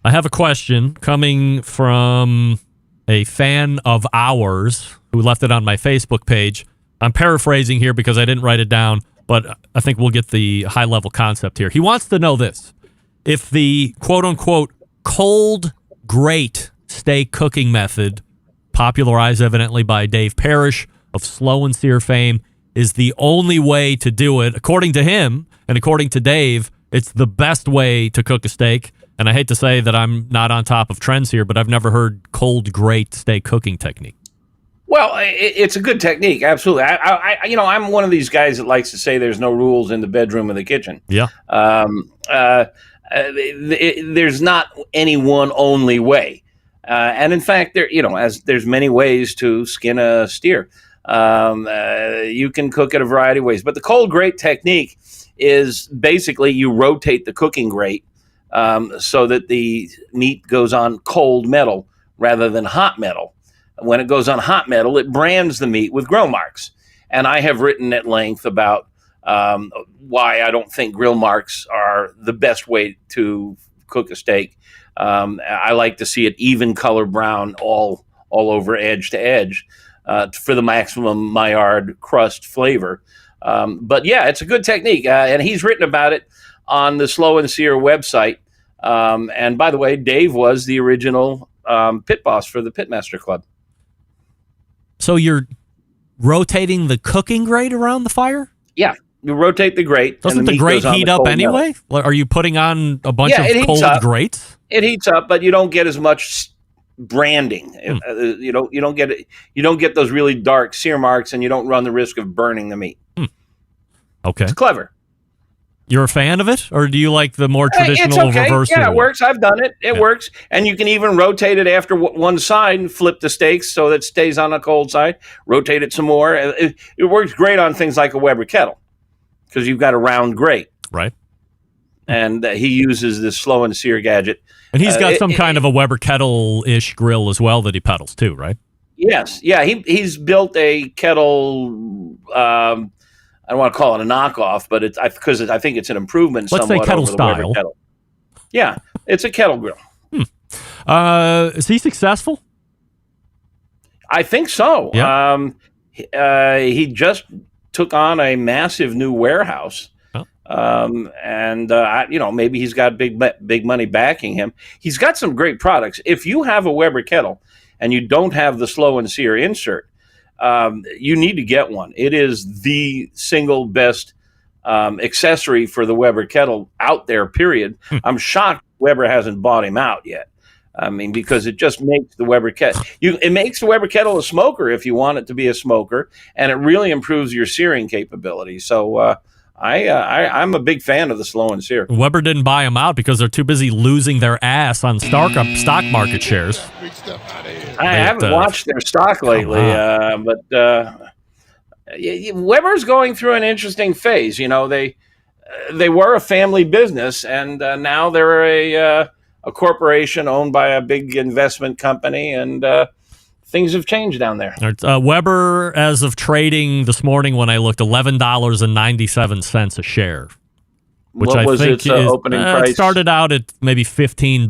I have a question coming from a fan of ours who left it on my Facebook page. I'm paraphrasing here because I didn't write it down, but I think we'll get the high-level concept here. He wants to know this. If the quote-unquote cold grate steak cooking method, popularized evidently by Dave Parrish of Slow and Sear fame, is the only way to do it. According to him and according to Dave, it's the best way to cook a steak. And I hate to say that I'm not on top of trends here, but I've never heard cold grate steak cooking technique. Well, it's a good technique, absolutely. I'm one of these guys that likes to say there's no rules in the bedroom or the kitchen. Yeah. There's not any one only way, and in fact, there's many ways to skin a steer. You can cook it a variety of ways, but the cold grate technique is basically you rotate the cooking grate so that the meat goes on cold metal rather than hot metal. When it goes on hot metal, it brands the meat with grill marks. And I have written at length about why I don't think grill marks are the best way to cook a steak. I like to see it even color brown all over edge to edge for the maximum Maillard crust flavor. But yeah, it's a good technique. And he's written about it on the Slow and Sear website. And by the way, Dave was the original pit boss for the Pitmaster Club. So you're rotating the cooking grate around the fire? Yeah, you rotate the grate. Doesn't the grate heat up anyway? Are you putting on a bunch of cold grates? It heats up, but you don't get as much branding. You don't get those really dark sear marks, and you don't run the risk of burning the meat. Okay, it's clever. You're a fan of it, or do you like the more traditional reverse? Yeah, it works. I've done it. It works. And you can even rotate it after one side and flip the steaks so that it stays on the cold side. Rotate it some more. It works great on things like a Weber kettle because you've got a round grate. Right. And he uses this Slow and Sear gadget. And he's got some kind of a Weber kettle-ish grill as well that he pedals too, right? Yes. Yeah, he's built a kettle... I don't want to call it a knockoff, but because I think it's an improvement. Let's say kettle style. Kettle. Yeah, it's a kettle grill. Is he successful? I think so. Yeah. He just took on a massive new warehouse, and maybe he's got big money backing him. He's got some great products. If you have a Weber kettle and you don't have the Slow and Sear insert, you need to get one. It is the single best accessory for the Weber kettle out there, period. I'm shocked Weber hasn't bought him out yet. I mean, because it just makes the Weber kettle. It makes the Weber kettle a smoker if you want it to be a smoker, and it really improves your searing capability. So I'm a big fan of the Slow and Sear. Weber didn't buy them out because they're too busy losing their ass on stock market shares. I haven't watched their stock lately, but Weber's going through an interesting phase. You know, they were a family business, and now they're a corporation owned by a big investment company, and things have changed down there. Weber, as of trading this morning when I looked, $11.97 a share. Which what I was think its opening price? It started out at maybe $15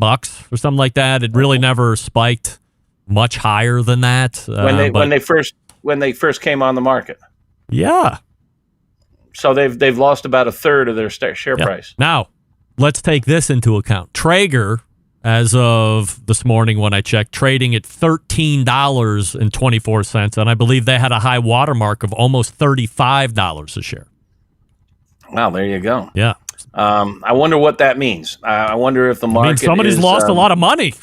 or something like that. It really never spiked much higher than that. When they first came on the market. Yeah. So they've lost about a third of their share price. Now, let's take this into account. Traeger, as of this morning when I checked, trading at $13.24, and I believe they had a high watermark of almost $35 a share. Wow, there you go. Yeah. I wonder what that means. I wonder if the market somebody's lost a lot of money.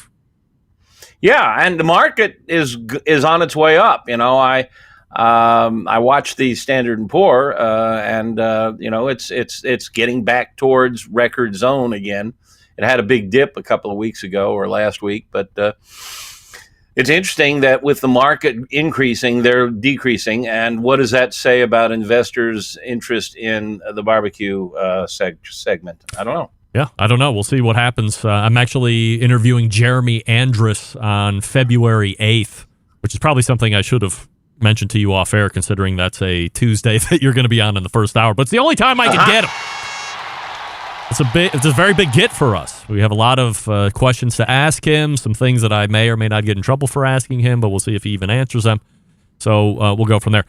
Yeah, and the market is on its way up. You know, I watched the Standard & Poor, and it's getting back towards record zone again. It had a big dip a couple of weeks ago or last week, but it's interesting that with the market increasing, they're decreasing. And what does that say about investors' interest in the barbecue segment? I don't know. Yeah, I don't know. We'll see what happens. I'm actually interviewing Jeremy Andrus on February 8th, which is probably something I should have mentioned to you off air, considering that's a Tuesday that you're going to be on in the first hour. But it's the only time I can get him. It's a very big get for us. We have a lot of questions to ask him, some things that I may or may not get in trouble for asking him, but we'll see if he even answers them. So we'll go from there.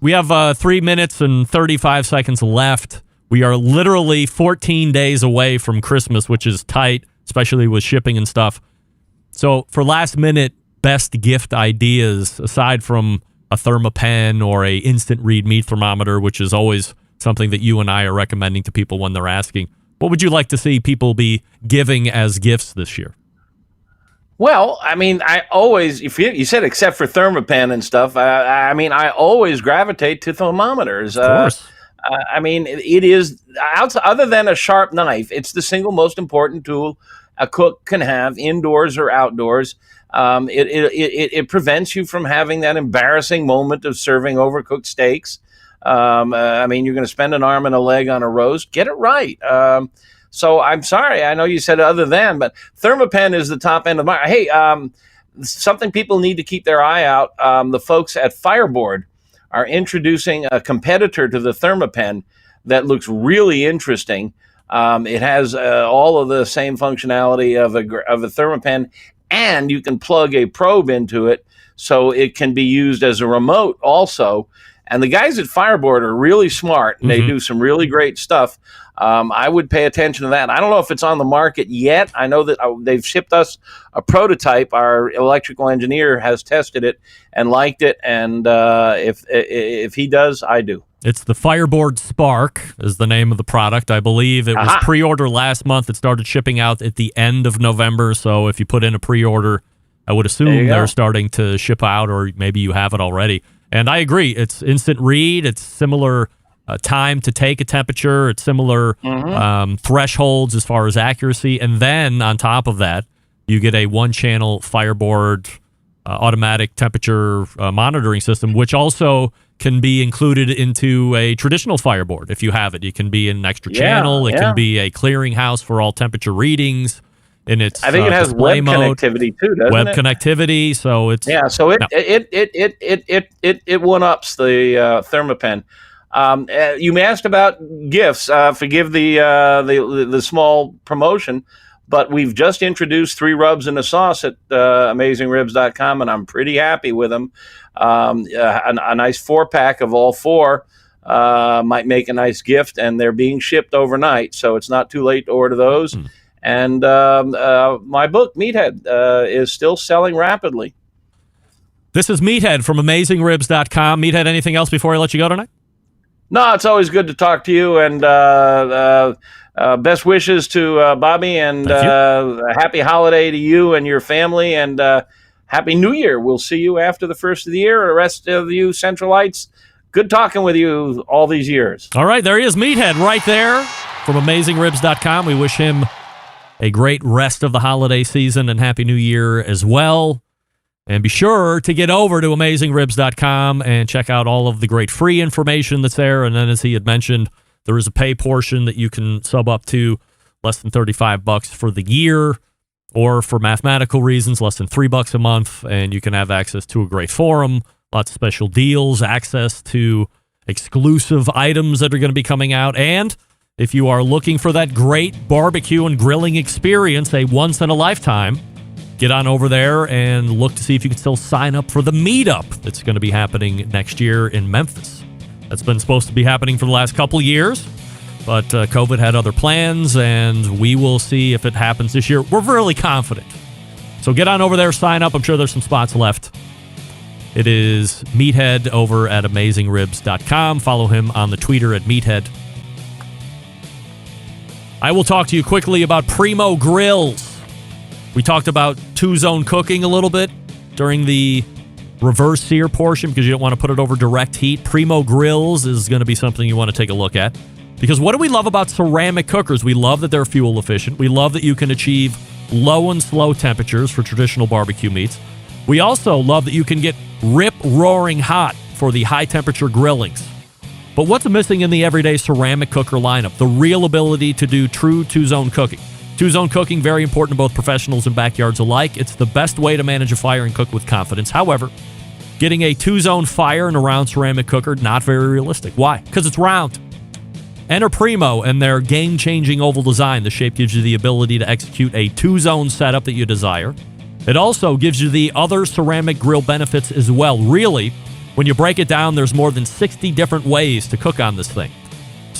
We have 3 minutes and 35 seconds left. We are literally 14 days away from Christmas, which is tight. especially with shipping and stuff. So for last minute best gift ideas, aside from a Thermapen or a instant read meat thermometer, which is always something that you and I are recommending to people when they're asking, what would you like to see people be giving as gifts this year? Well, I mean, I always, if you said except for Thermapen and stuff, I mean, I always gravitate to thermometers. Of course. I mean, it is, other than a sharp knife, it's the single most important tool a cook can have indoors or outdoors. It prevents you from having that embarrassing moment of serving overcooked steaks. I mean, you're going to spend an arm and a leg on a roast. Get it right. So I'm sorry. I know you said other than, but Thermapen is the top end of my. Hey, something people need to keep their eye out. The folks at Fireboard are introducing a competitor to the Thermapen that looks really interesting. It has all of the same functionality of a Thermapen, and you can plug a probe into it, so it can be used as a remote also. And the guys at Fireboard are really smart, and they do some really great stuff. I would pay attention to that. I don't know if it's on the market yet. I know that they've shipped us a prototype. Our electrical engineer has tested it and liked it, and if he does, I do. It's the Fireboard Spark is the name of the product. I believe it was pre-order last month. It started shipping out at the end of November, so if you put in a pre-order, I would assume they're starting to ship out, or maybe you have it already. And I agree. It's instant read. It's similar time to take a temperature. It's similar thresholds as far as accuracy. And then on top of that, you get a one-channel Fireboard automatic temperature monitoring system, which also can be included into a traditional Fireboard if you have it. It can be an extra channel. It can be a clearinghouse for all temperature readings. And it's I think it has web connectivity too, doesn't it? Web connectivity, so it's So it one ups the Thermapen. You asked about gifts. Forgive the small promotion, but we've just introduced 3 rubs and a sauce at AmazingRibs.com, and I'm pretty happy with them. A nice 4-pack of all 4 might make a nice gift, and they're being shipped overnight, so it's not too late to order those. And my book, Meathead, is still selling rapidly. This is Meathead from AmazingRibs.com. Meathead, anything else before I let you go tonight? No, it's always good to talk to you, and best wishes to Bobby, and a happy holiday to you and your family, and Happy New Year. We'll see you after the first of the year. The rest of you Centralites, good talking with you all these years. All right, there he is, Meathead, right there from AmazingRibs.com. We wish him a great rest of the holiday season and Happy New Year as well. And be sure to get over to AmazingRibs.com and check out all of the great free information that's there. And then, as he had mentioned, there is a pay portion that you can sub up to less than $35 for the year, or for mathematical reasons, less than $3 a month. And you can have access to a great forum, lots of special deals, access to exclusive items that are going to be coming out. And if you are looking for that great barbecue and grilling experience, a once-in-a-lifetime, get on over there and look to see if you can still sign up for the meetup that's going to be happening next year in Memphis. That's been supposed to be happening for the last couple years, but COVID had other plans, and we will see if it happens this year. We're really confident. So get on over there, sign up. I'm sure there's some spots left. It is Meathead over at AmazingRibs.com. Follow him on the Twitter at Meathead. I will talk to you quickly about Primo Grills. We talked about 2-zone cooking a little bit during the reverse sear portion because you don't want to put it over direct heat. Primo Grills is going to be something you want to take a look at. Because what do we love about ceramic cookers? We love that they're fuel efficient. We love that you can achieve low and slow temperatures for traditional barbecue meats. We also love that you can get rip-roaring hot for the high-temperature grillings. But what's missing in the everyday ceramic cooker lineup? The real ability to do true 2-zone cooking. 2-zone cooking, very important to both professionals and backyards alike. It's the best way to manage a fire and cook with confidence. However, getting a 2-zone fire in a round ceramic cooker, not very realistic. Why? Because it's round. Enter Primo and their game-changing oval design. The shape gives you the ability to execute a 2-zone setup that you desire. It also gives you the other ceramic grill benefits as well. Really, when you break it down, there's more than 60 different ways to cook on this thing.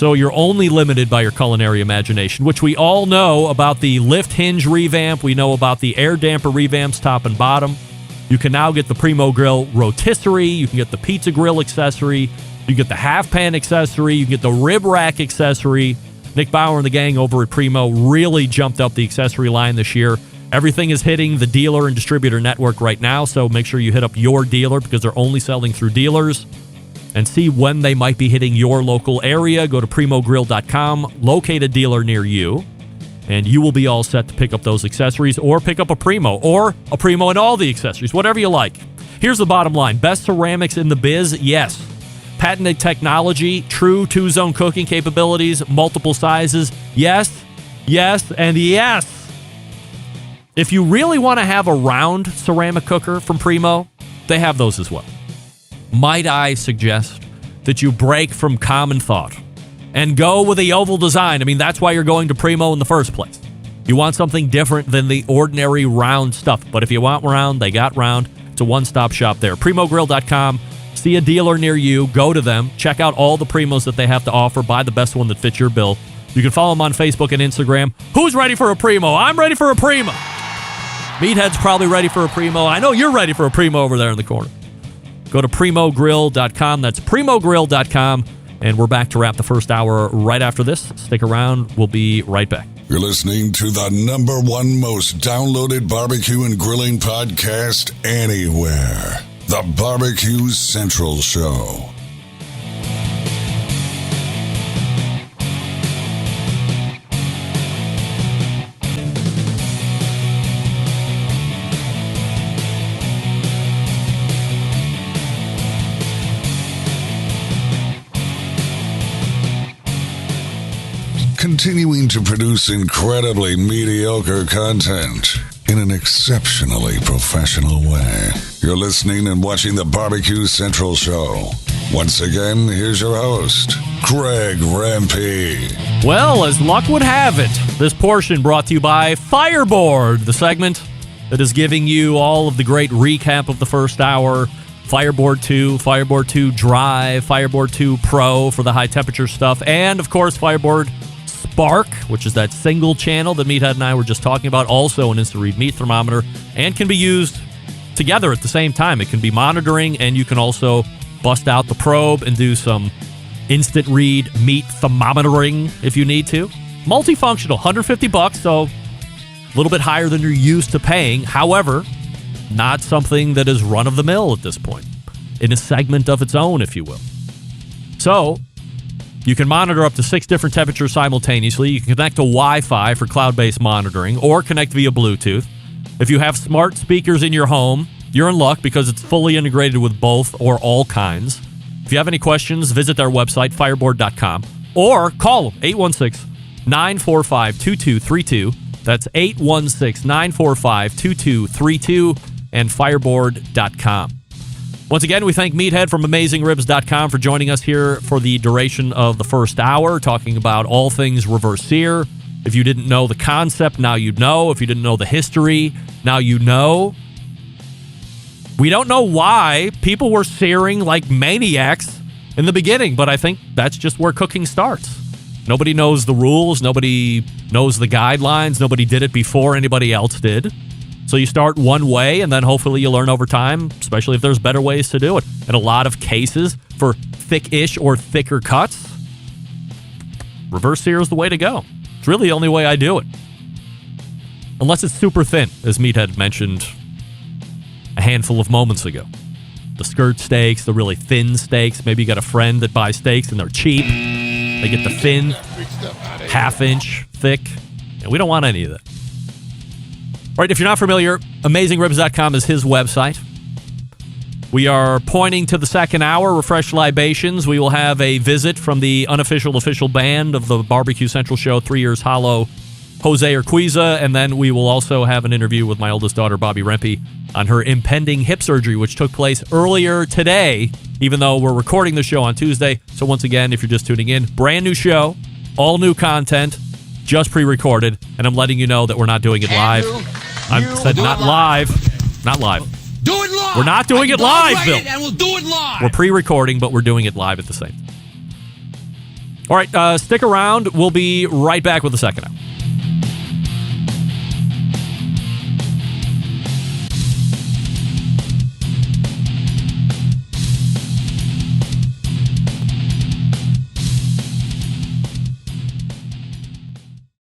So you're only limited by your culinary imagination, which we all know about the lift hinge revamp. We know about the air damper revamps top and bottom. You can now get the Primo Grill rotisserie. You can get the pizza grill accessory. You can get the half pan accessory. You can get the rib rack accessory. Nick Bauer and the gang over at Primo really jumped up the accessory line this year. Everything is hitting the dealer and distributor network right now, so make sure you hit up your dealer because they're only selling through dealers. And see when they might be hitting your local area. Go to primogrill.com, locate a dealer near you, and you will be all set to pick up those accessories or pick up a Primo and all the accessories, whatever you like. Here's the bottom line. Best ceramics in the biz? Yes. Patented technology, true two-zone cooking capabilities, multiple sizes? Yes, yes, and yes. If you really want to have a round ceramic cooker from Primo, they have those as well. Might I suggest that you break from common thought and go with the oval design? I mean, that's why you're going to Primo in the first place. You want something different than the ordinary round stuff. But if you want round, they got round. It's a one-stop shop there. Primogrill.com. See a dealer near you. Go to them. Check out all the Primos that they have to offer. Buy the best one that fits your bill. You can follow them on Facebook and Instagram. Who's ready for a Primo? I'm ready for a Primo. Meathead's probably ready for a Primo. I know you're ready for a Primo over there in the corner. Go to primogrill.com. That's primogrill.com. And we're back to wrap the first hour right after this. Stick around. We'll be right back. You're listening to the #1 most downloaded barbecue and grilling podcast anywhere. The Barbecue Central Show. Continuing to produce incredibly mediocre content in an exceptionally professional way. You're listening and watching the Barbecue Central Show. Once again, here's your host, Greg Rempe. Well, as luck would have it, this portion brought to you by Fireboard, the segment that is giving you all of the great recap of the first hour. Fireboard 2, Fireboard 2 Drive, Fireboard 2 Pro for the high temperature stuff, and of course Fireboard Spark, which is that single channel that Meathead and I were just talking about, also an instant read meat thermometer, and can be used together at the same time. It can be monitoring, and you can also bust out the probe and do some instant read meat thermometering if you need to. Multifunctional, $150, so a little bit higher than you're used to paying. However, not something that is run-of-the-mill at this point, in a segment of its own, if you will. So you can monitor up to 6 different temperatures simultaneously. You can connect to Wi-Fi for cloud-based monitoring or connect via Bluetooth. If you have smart speakers in your home, you're in luck because it's fully integrated with both or all kinds. If you have any questions, visit their website, fireboard.com, or call them, 816-945-2232. That's 816-945-2232 and fireboard.com. Once again, we thank Meathead from AmazingRibs.com for joining us here for the duration of the first hour, talking about all things reverse sear. If you didn't know the concept, now you know. If you didn't know the history, now you know. We don't know why people were searing like maniacs in the beginning, but I think that's just where cooking starts. Nobody knows the rules. Nobody knows the guidelines. Nobody did it before anybody else did. So you start one way, and then hopefully you learn over time, especially if there's better ways to do it. In a lot of cases, for thick-ish or thicker cuts, reverse sear is the way to go. It's really the only way I do it. Unless it's super thin, as Meathead mentioned a handful of moments ago. The skirt steaks, the really thin steaks. Maybe you got a friend that buys steaks and they're cheap. They get the thin, half-inch thick. And we don't want any of that. All right, if you're not familiar, AmazingRibs.com is his website. We are pointing to the second hour, Refresh Libations. We will have a visit from the unofficial official band of the Barbecue Central Show, 3 Years Hollow, Jose Urquiza, and then we will also have an interview with my oldest daughter, Bobby Rempe, on her impending hip surgery, which took place earlier today, even though we're recording the show on Tuesday. So once again, if you're just tuning in, brand new show, all new content, just pre-recorded, and I'm letting you know that we're not doing it live. I said not live. Not live. Do it live. We're not doing it live, Bill. And we'll do it live. We're pre-recording, but we're doing it live at the same time. All right, stick around. We'll be right back with the second hour.